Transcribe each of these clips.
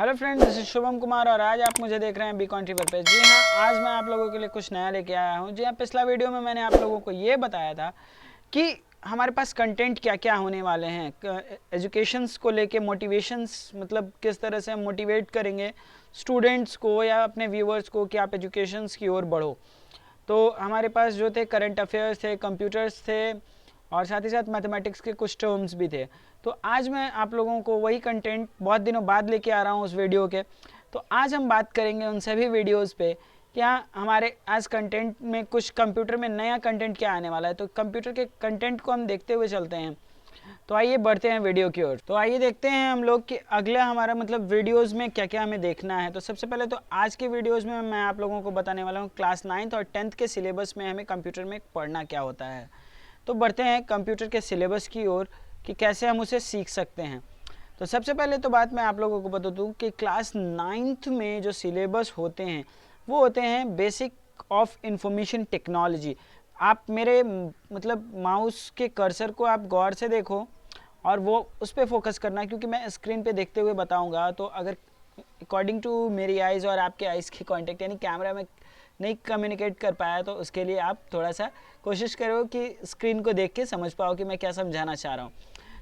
Hello friends, this is Shubham Kumar और आज आप मुझे देख रहे हैं बीकॉन ट्यूबर पे। जी हाँ, आज मैं आप लोगों के लिए कुछ नया लेके आया हूँ। जी हाँ, पिछला वीडियो में मैंने आप लोगों को ये बताया था कि हमारे पास कंटेंट क्या क्या होने वाले हैं। एजुकेशंस को लेके मोटिवेशंस, मतलब किस तरह से हम मोटिवेट करेंगे स्टूडेंट्स को या अपने व्यूअर्स को कि आप एजुकेशंस की ओर बढ़ो। तो हमारे पास जो थे करंट अफेयर्स थे, कंप्यूटर्स थे और साथ ही साथ मैथमेटिक्स के कुछ टर्म्स भी थे। तो आज मैं आप लोगों को वही कंटेंट बहुत दिनों बाद लेके आ रहा हूँ उस वीडियो के। तो आज हम बात करेंगे उन सभी वीडियोस पे क्या हमारे आज कंटेंट में कुछ कंप्यूटर में नया कंटेंट क्या आने वाला है। तो कंप्यूटर के कंटेंट को हम देखते हुए चलते हैं। तो आइए बढ़ते हैं वीडियो की ओर। तो आइए देखते हैं हम लोग कि अगला हमारा मतलब वीडियोस में क्या क्या हमें देखना है। तो सबसे पहले तो आज के वीडियोस में मैं आप लोगों को बताने वाला हूँ क्लास 9th और 10th के सिलेबस में हमें कंप्यूटर में पढ़ना क्या होता है। तो बढ़ते हैं कंप्यूटर के सिलेबस की ओर कि कैसे हम उसे सीख सकते हैं। तो सबसे पहले तो बात मैं आप लोगों को बता दूं कि क्लास 9th में जो सिलेबस होते हैं वो होते हैं बेसिक ऑफ इंफॉर्मेशन टेक्नोलॉजी। आप मेरे मतलब माउस के कर्सर को आप गौर से देखो और वो उस पर फोकस करना, क्योंकि मैं स्क्रीन पे देखते हुए बताऊंगा। तो अगर अकॉर्डिंग टू मेरी आइज़ और आपके आइज़ की कांटेक्ट यानी कैमरा में नहीं कम्युनिकेट कर पाया तो उसके लिए आप थोड़ा सा कोशिश करो कि स्क्रीन को देख के समझ पाओ कि मैं क्या समझाना चाह रहा हूँ।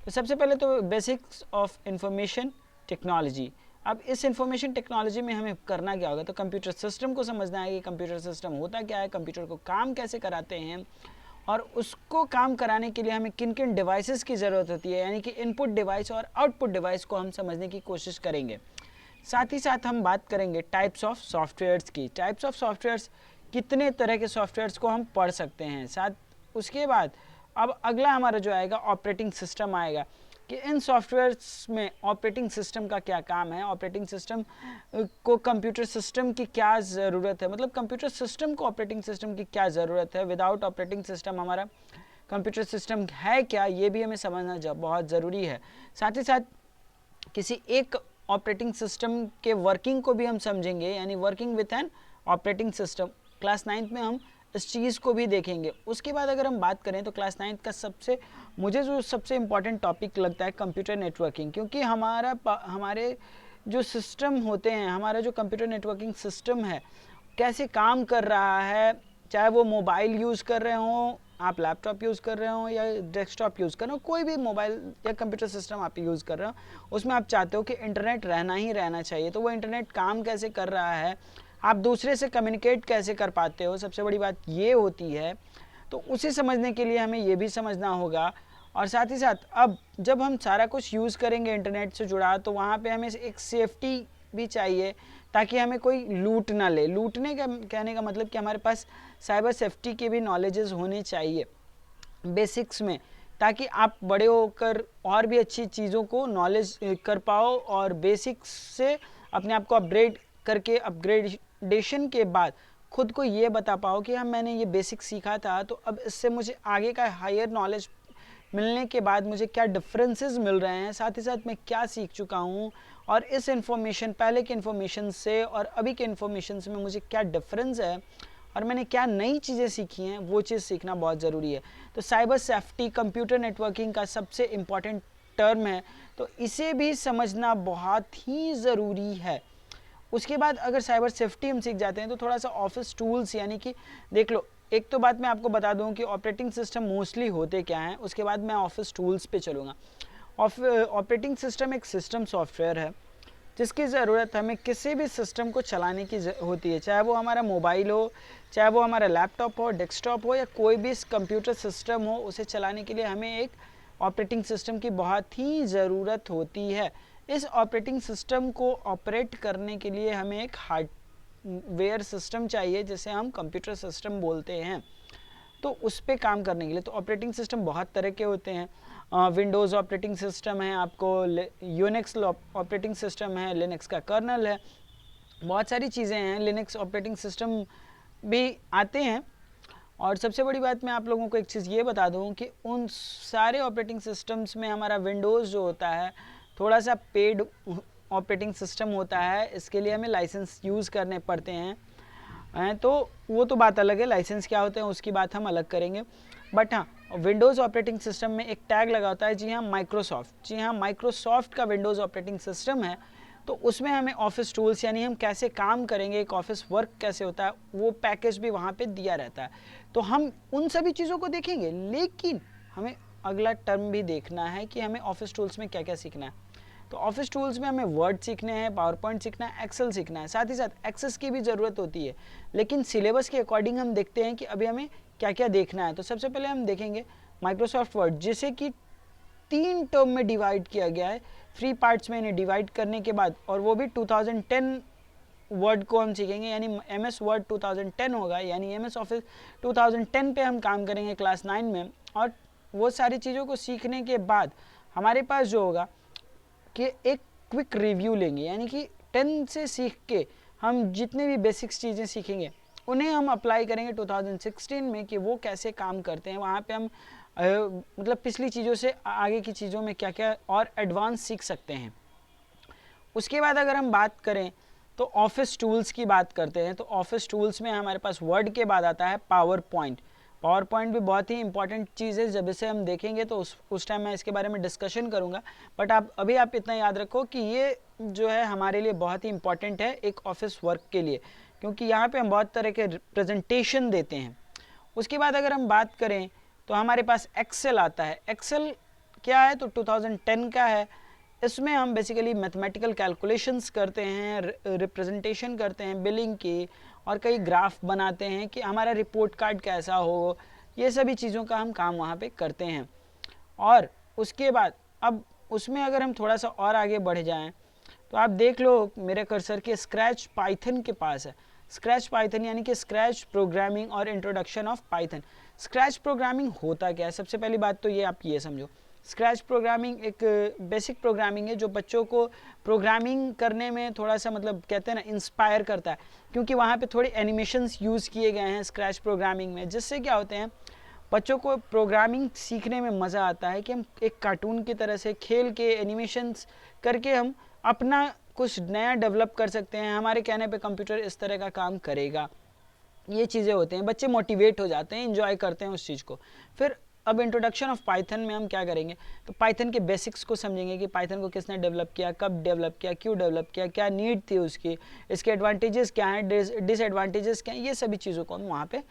तो सबसे पहले तो बेसिक्स ऑफ इंफॉर्मेशन टेक्नोलॉजी। अब इस इंफॉर्मेशन टेक्नोलॉजी में हमें करना क्या होगा, तो कंप्यूटर सिस्टम को समझना है कि कंप्यूटर सिस्टम होता क्या है, कंप्यूटर को काम कैसे कराते हैं और उसको काम कराने के लिए हमें किन किन डिवाइसेस की ज़रूरत होती है, यानी कि इनपुट डिवाइस और आउटपुट डिवाइस को हम समझने की कोशिश करेंगे। साथ ही साथ हम बात करेंगे टाइप्स ऑफ सॉफ्टवेयर्स की। टाइप्स ऑफ सॉफ्टवेयर्स, कितने तरह के सॉफ्टवेयर्स को हम पढ़ सकते हैं। साथ उसके बाद अब अगला हमारा जो आएगा ऑपरेटिंग सिस्टम आएगा कि इन सॉफ्टवेयर्स में ऑपरेटिंग सिस्टम का क्या काम है, ऑपरेटिंग सिस्टम को कंप्यूटर सिस्टम की क्या ज़रूरत है, मतलब कंप्यूटर सिस्टम को ऑपरेटिंग सिस्टम की क्या ज़रूरत है। विदाउट ऑपरेटिंग सिस्टम हमारा कंप्यूटर सिस्टम है क्या, ये भी हमें समझना बहुत ज़रूरी है। साथ ही साथ किसी एक ऑपरेटिंग सिस्टम के वर्किंग को भी हम समझेंगे, यानी working with an operating system. Class 9th में हम इस चीज़ को भी देखेंगे। उसके बाद अगर हम बात करें तो क्लास 9th का मुझे जो सबसे इम्पॉर्टेंट टॉपिक लगता है कंप्यूटर नेटवर्किंग, क्योंकि हमारे जो सिस्टम होते हैं, हमारा जो कंप्यूटर नेटवर्किंग सिस्टम है कैसे काम कर रहा है, चाहे वो मोबाइल यूज़ कर रहे हों, आप लैपटॉप यूज़ कर रहे हो या डेस्कटॉप यूज़ कर रहे हो, कोई भी मोबाइल या कंप्यूटर सिस्टम आप यूज़ कर रहे हो, उसमें आप चाहते हो कि इंटरनेट रहना ही रहना चाहिए। तो वो इंटरनेट काम कैसे कर रहा है, आप दूसरे से कम्युनिकेट कैसे कर पाते हो, सबसे बड़ी बात ये होती है। तो उसे समझने के लिए हमें ये भी समझना होगा। और साथ ही साथ अब जब हम सारा कुछ यूज़ करेंगे इंटरनेट से जुड़ा, तो वहाँ पे हमें एक सेफ्टी भी चाहिए ताकि हमें कोई लूट ना ले। लूटने का कहने का मतलब कि हमारे पास साइबर सेफ्टी के भी नॉलेजेस होने चाहिए बेसिक्स में, ताकि आप बड़े होकर और भी अच्छी चीज़ों को नॉलेज कर पाओ और बेसिक्स से अपने आप को अपग्रेड करके अपग्रेडेशन के बाद खुद को ये बता पाओ कि हाँ, मैंने ये बेसिक सीखा था, तो अब इससे मुझे आगे का हायर नॉलेज मिलने के बाद मुझे क्या डिफरेंसेस मिल रहे हैं, साथ ही साथ मैं क्या सीख चुका हूँ और इस इन्फॉर्मेशन पहले के इन्फॉर्मेशन से और अभी के इन्फॉर्मेशन में मुझे क्या डिफरेंस है और मैंने क्या नई चीज़ें सीखी हैं, वो चीज़ सीखना बहुत ज़रूरी है। तो साइबर सेफ्टी कंप्यूटर नेटवर्किंग का सबसे इम्पॉर्टेंट टर्म है, तो इसे भी समझना बहुत ही ज़रूरी है। उसके बाद अगर साइबर सेफ्टी हम सीख जाते हैं तो थोड़ा सा ऑफिस टूल्स, यानी कि देख लो, एक तो बात मैं आपको बता दूं कि ऑपरेटिंग सिस्टम मोस्टली होते क्या हैं, उसके बाद मैं ऑफिस टूल्स पे चलूँगा। ऑपरेटिंग सिस्टम एक सिस्टम सॉफ्टवेयर है जिसकी ज़रूरत हमें किसी भी सिस्टम को चलाने की होती है, चाहे वो हमारा मोबाइल हो, चाहे वो हमारा लैपटॉप हो, डेस्कटॉप हो या कोई भी कंप्यूटर सिस्टम हो, उसे चलाने के लिए हमें एक ऑपरेटिंग सिस्टम की बहुत ही ज़रूरत होती है। इस ऑपरेटिंग सिस्टम को ऑपरेट करने के लिए हमें एक हार्डवेयर सिस्टम चाहिए जिसे हम कंप्यूटर सिस्टम बोलते हैं। तो उस पर काम करने के लिए तो ऑपरेटिंग सिस्टम बहुत तरह के होते हैं। विंडोज़ ऑपरेटिंग सिस्टम है, आपको यूनिक्स ऑपरेटिंग सिस्टम है, लिनक्स का कर्नल है, बहुत सारी चीज़ें हैं, लिनक्स ऑपरेटिंग सिस्टम भी आते हैं। और सबसे बड़ी बात मैं आप लोगों को एक चीज़ ये बता दूं कि उन सारे ऑपरेटिंग सिस्टम्स में हमारा विंडोज़ जो होता है थोड़ा सा पेड ऑपरेटिंग सिस्टम होता है, इसके लिए हमें लाइसेंस यूज़ करने पड़ते हैं। तो वो तो बात अलग है, लाइसेंस क्या होते हैं उसकी बात हम अलग करेंगे। बट हाँ, विंडोज़ ऑपरेटिंग सिस्टम में एक टैग लगा होता है, जी हाँ माइक्रोसॉफ्ट। जी हाँ, माइक्रोसॉफ्ट का विंडोज़ ऑपरेटिंग सिस्टम है। तो उसमें हमें ऑफिस टूल्स यानी हम कैसे काम करेंगे, एक ऑफिस वर्क कैसे होता है, वो पैकेज भी वहाँ पे दिया रहता है। तो हम उन सभी चीज़ों को देखेंगे, लेकिन हमें अगला टर्म भी देखना है कि हमें ऑफिस टूल्स में क्या क्या सीखना है। तो ऑफिस टूल्स में हमें वर्ड सीखने हैं, पावर पॉइंट सीखना है, एक्सेल सीखना है, साथ ही साथ एक्सेस की भी ज़रूरत होती है। लेकिन सिलेबस के अकॉर्डिंग हम देखते हैं कि अभी हमें क्या क्या देखना है। तो सबसे पहले हम देखेंगे माइक्रोसॉफ्ट वर्ड, जिसे कि 3 टर्म में डिवाइड किया गया है, फ्री पार्ट्स में इन्हें डिवाइड करने के बाद, और वो भी 2010 वर्ड को हम सीखेंगे, यानी एम एस वर्ड 2010 होगा, यानी एम एस ऑफिस 2010 पे हम काम करेंगे क्लास 9 में। और वो सारी चीज़ों को सीखने के बाद हमारे पास जो होगा कि एक क्विक रिव्यू लेंगे, यानी कि 10 से सीख के हम जितने भी बेसिक्स चीज़ें सीखेंगे उन्हें हम अप्लाई करेंगे 2016 में कि वो कैसे काम करते हैं। वहाँ पे हम मतलब पिछली चीज़ों से आगे की चीज़ों में क्या क्या और एडवांस सीख सकते हैं। उसके बाद अगर हम बात करें तो ऑफिस टूल्स की बात करते हैं। तो ऑफिस टूल्स में हमारे पास वर्ड के बाद आता है पावर पॉइंट। पावर पॉइंट भी बहुत ही इंपॉर्टेंट चीज़ है, जब इसे हम देखेंगे तो उस टाइम मैं इसके बारे में डिस्कशन करूंगा। बट आप इतना याद रखो कि ये जो है हमारे लिए बहुत ही इंपॉर्टेंट है एक ऑफिस वर्क के लिए, क्योंकि यहाँ पे हम बहुत तरह के प्रेजेंटेशन देते हैं। उसके बाद अगर हम बात करें तो हमारे पास एक्सेल आता है। एक्सेल क्या है, तो 2010 का है। इसमें हम बेसिकली मैथमेटिकल कैलकुलेशंस करते हैं, रिप्रेजेंटेशन करते हैं बिलिंग की, और कई ग्राफ बनाते हैं कि हमारा रिपोर्ट कार्ड कैसा हो। ये सभी चीज़ों का हम काम वहाँ पे करते हैं। और उसके बाद अब उसमें अगर हम थोड़ा सा और आगे बढ़ जाएं तो आप देख लो मेरे कर्सर के स्क्रैच पाइथन के पास है। स्क्रैच पाइथन यानी कि स्क्रैच प्रोग्रामिंग और introduction of Python. Scratch programming होता क्या है, सबसे पहली बात तो ये आप ये समझो, स्क्रैच प्रोग्रामिंग एक बेसिक प्रोग्रामिंग है जो बच्चों को प्रोग्रामिंग करने में थोड़ा सा मतलब कहते हैं ना इंस्पायर करता है, क्योंकि वहाँ पे थोड़े एनिमेशंस यूज़ किए गए हैं स्क्रैच प्रोग्रामिंग में, जिससे क्या होते हैं बच्चों को प्रोग्रामिंग सीखने में मज़ा आता है कि हम एक कार्टून की तरह से खेल के एनिमेशंस करके हम अपना कुछ नया डेवलप कर सकते हैं। हमारे कहने पे कंप्यूटर इस तरह का काम करेगा, ये चीज़ें होते हैं, बच्चे मोटिवेट हो जाते हैं, एंजॉय करते हैं उस चीज़ को। फिर अब इंट्रोडक्शन ऑफ पाइथन में हम क्या करेंगे, तो पाइथन के बेसिक्स को समझेंगे कि पाइथन को किसने डेवलप किया, कब डेवलप किया, क्यों डेवलप किया, क्या नीड थी उसकी, इसके एडवांटेजेस क्या हैं, डिसएडवांटेजेस क्या हैं, ये सभी चीज़ों को हम वहाँ पे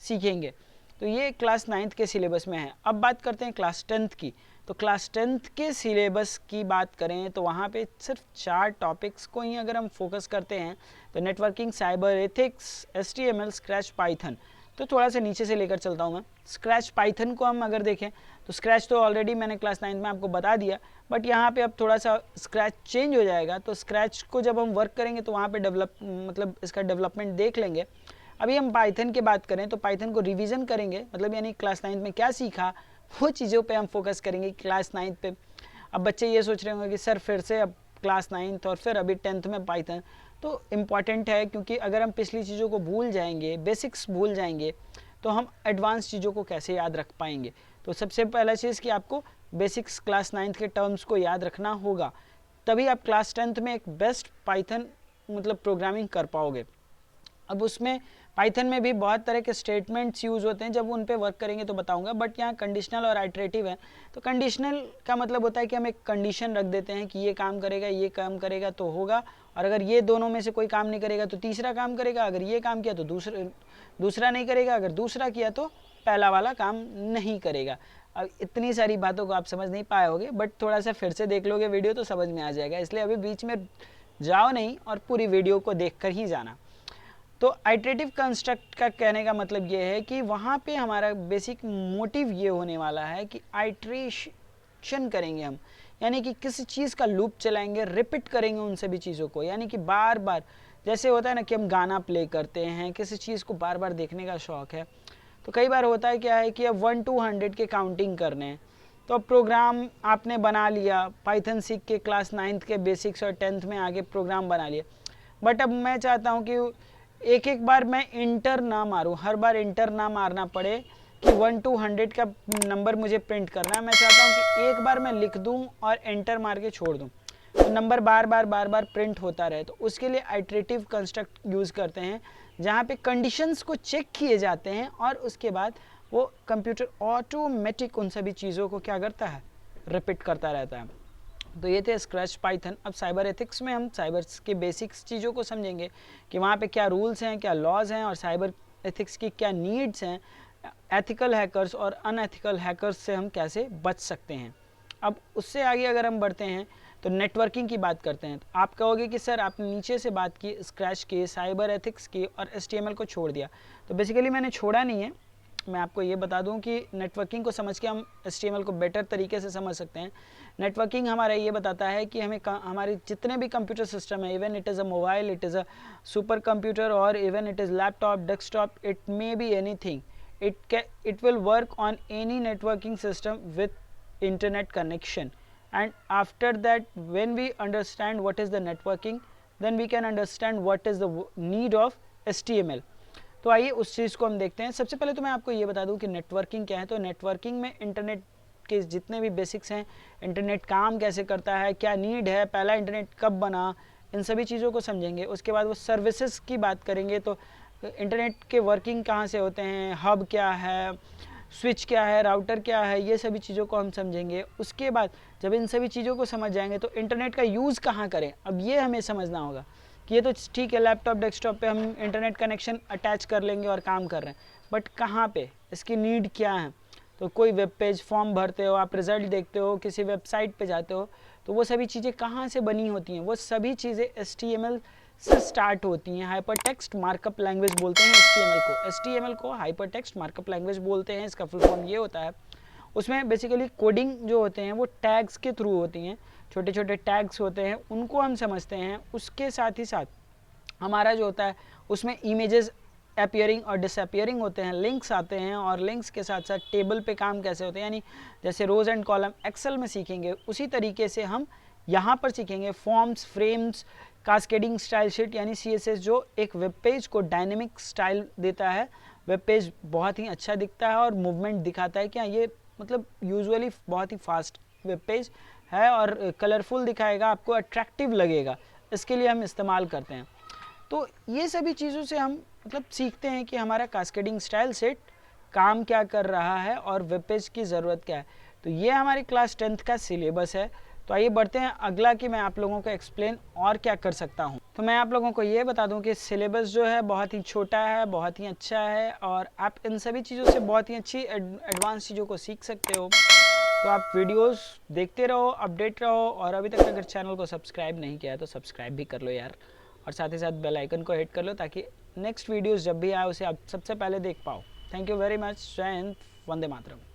सीखेंगे। तो ये क्लास 9th के सिलेबस में है। अब बात करते हैं क्लास 10th की। तो क्लास 10th के सिलेबस की बात करें तो वहाँ पे सिर्फ 4 टॉपिक्स को ही अगर हम फोकस करते हैं, तो networking, cyber ethics, HTML, scratch, Python. तो थोड़ा सा नीचे से लेकर चलता हूँ मैं। स्क्रैच पाइथन को हम अगर देखें तो स्क्रैच तो ऑलरेडी मैंने क्लास 9 में आपको बता दिया, बट यहाँ पे अब थोड़ा सा स्क्रैच चेंज हो जाएगा। तो स्क्रैच को जब हम वर्क करेंगे तो वहाँ पे मतलब इसका डेवलपमेंट देख लेंगे। अभी हम पाइथन की बात करें तो पाइथन को रिवीजन करेंगे, मतलब यानी क्लास 9 में क्या सीखा वो चीज़ों पे हम फोकस करेंगे क्लास 9 पे। अब बच्चे ये सोच रहे होंगे कि सर फिर से अब क्लास 9th और फिर अभी 10th में पाइथन। तो इम्पॉर्टेंट है, क्योंकि अगर हम पिछली चीज़ों को भूल जाएंगे, बेसिक्स भूल जाएंगे, तो हम एडवांस चीज़ों को कैसे याद रख पाएंगे। तो सबसे पहला चीज़ कि आपको बेसिक्स क्लास 9th के टर्म्स को याद रखना होगा, तभी आप क्लास 10th में एक बेस्ट पाइथन मतलब प्रोग्रामिंग कर पाओगे। अब उसमें पाइथन में भी बहुत तरह के स्टेटमेंट्स यूज़ होते हैं, जब उन पे वर्क करेंगे तो बताऊंगा, बट यहाँ कंडीशनल और आइटरेटिव है। तो कंडीशनल का मतलब होता है कि हम एक कंडीशन रख देते हैं कि ये काम करेगा, ये काम करेगा तो होगा, और अगर ये दोनों में से कोई काम नहीं करेगा तो तीसरा काम करेगा, अगर ये काम किया तो दूसरा नहीं करेगा, अगर दूसरा किया तो पहला वाला काम नहीं करेगा। अब इतनी सारी बातों को आप समझ नहीं पाए होगे, बट थोड़ा सा फिर से देख लोगे वीडियो तो समझ में आ जाएगा, इसलिए अभी बीच में जाओ नहीं और पूरी वीडियो को देख कर ही जाना। तो आइटरेटिव कंस्ट्रक्ट का कहने का मतलब ये है कि वहाँ पे हमारा बेसिक मोटिव ये होने वाला है कि आइट्रेशन करेंगे हम, यानी कि किसी चीज़ का लूप चलाएंगे, रिपीट करेंगे उन सभी चीज़ों को, यानी कि बार बार, जैसे होता है ना कि हम गाना प्ले करते हैं, किसी चीज़ को बार बार देखने का शौक़ है, तो कई बार होता है क्या है कि अब 1 to 100 के काउंटिंग करने हैं, तो अब प्रोग्राम आपने बना लिया, पाइथन सीख के क्लास 9th के बेसिक्स और 10th में आगे प्रोग्राम बना लिया, बट अब मैं चाहता हूँ कि एक एक बार मैं इंटर ना मारूं, हर बार इंटर ना मारना पड़े कि 1 to 100 का नंबर मुझे प्रिंट करना है। मैं चाहता हूं कि एक बार मैं लिख दूं और एंटर मार के छोड़ दूं, तो नंबर बार बार प्रिंट होता रहे। तो उसके लिए आइटरेटिव कंस्ट्रक्ट यूज़ करते हैं, जहां पे कंडीशंस को चेक किए जाते हैं और उसके बाद वो कंप्यूटर ऑटोमेटिक उन सभी चीज़ों को क्या करता है, रिपीट करता रहता है। तो ये थे स्क्रैच पाइथन। अब साइबर एथिक्स में हम साइबर के बेसिक्स चीज़ों को समझेंगे कि वहाँ पे क्या रूल्स हैं, क्या लॉज हैं और साइबर एथिक्स की क्या नीड्स हैं, एथिकल हैकर्स और अनएथिकल हैकर्स से हम कैसे बच सकते हैं। अब उससे आगे अगर हम बढ़ते हैं तो नेटवर्किंग की बात करते हैं। तो आप कहोगे कि सर आपने नीचे से बात की स्क्रैच की, साइबर एथिक्स की और HTML को छोड़ दिया। तो बेसिकली मैंने छोड़ा नहीं है, मैं आपको ये बता दूं कि नेटवर्किंग को समझ के हम HTML को बेटर तरीके से समझ सकते हैं। नेटवर्किंग हमारा ये बताता है कि हमें हमारे जितने भी कंप्यूटर सिस्टम है, even it is a mobile, it is a super computer और even it is laptop, desktop, it may be anything, it will work on any networking system with internet connection. And after that, when we understand what is the networking, then we can understand what is the need of HTML. तो आइए उस चीज़ को हम देखते हैं। सबसे पहले तो मैं आपको ये बता दूं कि नेटवर्किंग क्या है। तो नेटवर्किंग में इंटरनेट के जितने भी बेसिक्स हैं, इंटरनेट काम कैसे करता है, क्या नीड है, पहला इंटरनेट कब बना, इन सभी चीज़ों को समझेंगे। उसके बाद वो सर्विसेज की बात करेंगे, तो इंटरनेट के वर्किंग कहाँ से होते हैं, हब क्या है, स्विच क्या है, राउटर क्या है, ये सभी चीज़ों को हम समझेंगे। उसके बाद जब इन सभी चीज़ों को समझ जाएंगे तो इंटरनेट का यूज़ कहाँ करें, अब ये हमें समझना होगा कि ये तो ठीक है, लैपटॉप डेस्कटॉप पे हम इंटरनेट कनेक्शन अटैच कर लेंगे और काम कर रहे हैं, बट कहाँ पे, इसकी नीड क्या है। तो कोई वेब पेज फॉर्म भरते हो, आप रिज़ल्ट देखते हो, किसी वेबसाइट पे जाते हो, तो वो सभी चीज़ें कहाँ से बनी होती हैं, वो सभी चीज़ें HTML से स्टार्ट होती हैं। हाइपरटेक्स्ट मार्कअप लैंग्वेज बोलते हैं HTML को हाइपरटेक्स्ट मार्कअप लैंग्वेज बोलते हैं। इसका फुल फॉर्म ये होता है, उसमें बेसिकली कोडिंग जो होते हैं वो टैग्स के थ्रू होती हैं, छोटे छोटे टैग्स होते हैं, उनको हम समझते हैं। उसके साथ ही साथ हमारा जो होता है उसमें इमेजेस अपीयरिंग और डिसअपीयरिंग होते हैं, लिंक्स आते हैं, और लिंक्स के साथ साथ टेबल पे काम कैसे होते हैं, यानी जैसे रोज एंड कॉलम एक्सेल में सीखेंगे उसी तरीके से हम यहाँ पर सीखेंगे forms, frames, cascading style sheet यानी CSS, जो एक वेब पेज को डायनेमिक स्टाइल देता है। वेब पेज बहुत ही अच्छा दिखता है और मूवमेंट दिखाता है, क्या ये मतलब यूजुअली बहुत ही फास्ट वेब पेज है और कलरफुल दिखाएगा, आपको अट्रैक्टिव लगेगा, इसके लिए हम इस्तेमाल करते हैं। तो ये सभी चीज़ों से हम मतलब सीखते हैं कि हमारा कास्केडिंग स्टाइल सेट काम क्या कर रहा है और वेब पेज की ज़रूरत क्या है। तो ये हमारी क्लास 10th का सिलेबस है। तो आइए बढ़ते हैं अगला कि मैं आप लोगों को एक्सप्लेन और क्या कर सकता हूँ। तो मैं आप लोगों को ये बता दूँ कि सिलेबस जो है बहुत ही छोटा है, बहुत ही अच्छा है, और आप इन सभी चीज़ों से बहुत ही अच्छी एडवांस चीज़ों को सीख सकते हो। तो आप वीडियोस देखते रहो, अपडेट रहो, और अभी तक अगर चैनल को सब्सक्राइब नहीं किया है तो सब्सक्राइब भी कर लो यार, और साथ ही साथ बेल आइकन को हिट कर लो ताकि नेक्स्ट वीडियोस जब भी आए उसे आप सबसे पहले देख पाओ। Thank you very much. जय हिंद, वंदे मातरम।